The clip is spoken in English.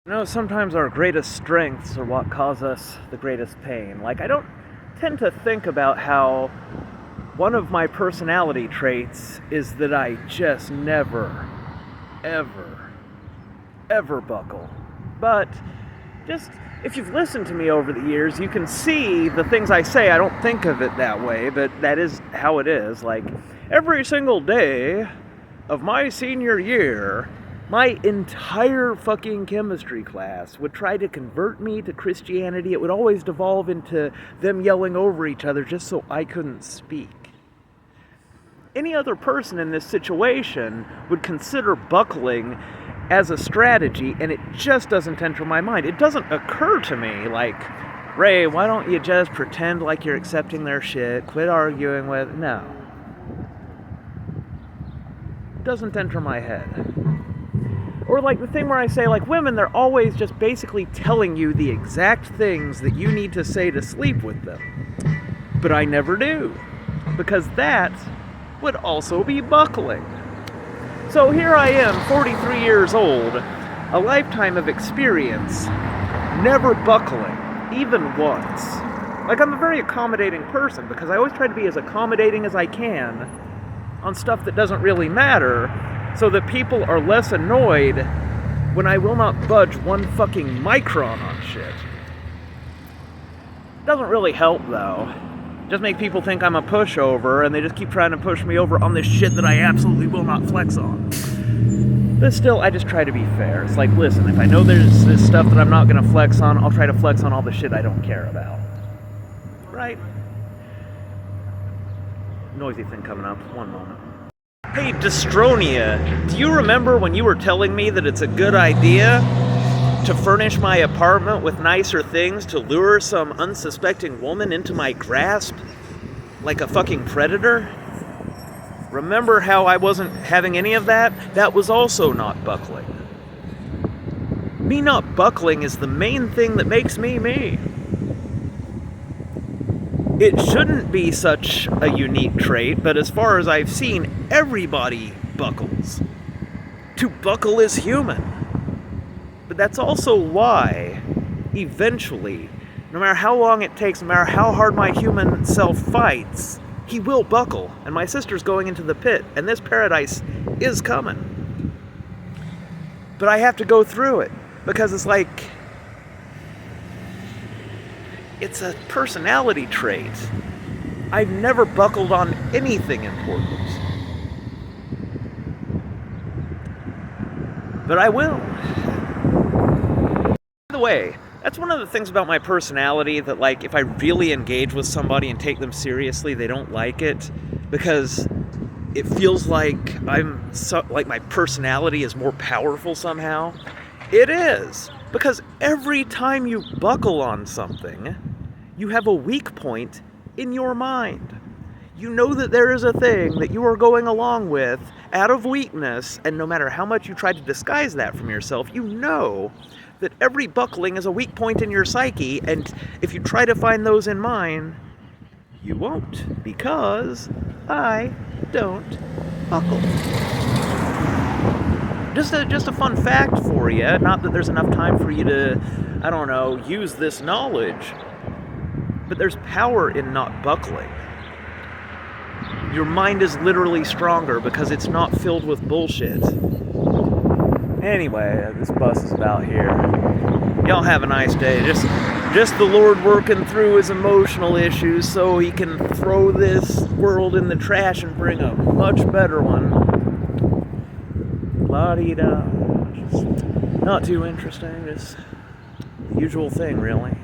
Sometimes our greatest strengths are what cause us the greatest pain. Like, I don't tend to think about how one of my personality traits is that I just never, ever, ever buckle. But just, if you've listened to me over the years, you can see the things I say. I don't think of it that way, but that is how it is. Like, every single day of my senior year, my entire fucking chemistry class would try to convert me to Christianity. It would always devolve into them yelling over each other just so I couldn't speak. Any other person in this situation would consider buckling as a strategy, and it just doesn't enter my mind. It doesn't occur to me like, Ray, why don't you just pretend like you're accepting their shit, quit arguing with... No. It doesn't enter my head. Or like the thing where I say, like, women, they're always just basically telling you the exact things that you need to say to sleep with them. But I never do. Because that would also be buckling. So here I am, 43 years old, a lifetime of experience, never buckling, even once. Like, I'm a very accommodating person because I always try to be as accommodating as I can on stuff that doesn't really matter, so that people are less annoyed when I will not budge one fucking micron on shit. Doesn't really help, though. Just make people think I'm a pushover, and they just keep trying to push me over on this shit that I absolutely will not flex on. But still, I just try to be fair. It's like, listen, if I know there's this stuff that I'm not gonna flex on, I'll try to flex on all the shit I don't care about. Right? Noisy thing coming up. One moment. Hey, Dystronia, do you remember when you were telling me that it's a good idea to furnish my apartment with nicer things to lure some unsuspecting woman into my grasp like a fucking predator? Remember how I wasn't having any of that? That was also not buckling. Me not buckling is the main thing that makes me me. It shouldn't be such a unique trait, but as far as I've seen, everybody buckles. To buckle is human. But that's also why, eventually, no matter how long it takes, no matter how hard my human self fights, he will buckle. And my sister's going into the pit, and this paradise is coming. But I have to go through it, because it's like... it's a personality trait. I've never buckled on anything important. But I will. By the way, that's one of the things about my personality that, like, if I really engage with somebody and take them seriously, they don't like it. Because it feels like like my personality is more powerful somehow. It is. Because every time you buckle on something, you have a weak point in your mind. You know that there is a thing that you are going along with out of weakness, and no matter how much you try to disguise that from yourself, you know that every buckling is a weak point in your psyche, and if you try to find those in mine, you won't, because I don't buckle. Just a fun fact for you, not that there's enough time for you to, I don't know, use this knowledge, but there's power in not buckling. Your mind is literally stronger because it's not filled with bullshit. Anyway, this bus is about here. Y'all have a nice day. Just the Lord working through his emotional issues so he can throw this world in the trash and bring a much better one. La-dee-da. Not too interesting, just the usual thing, really.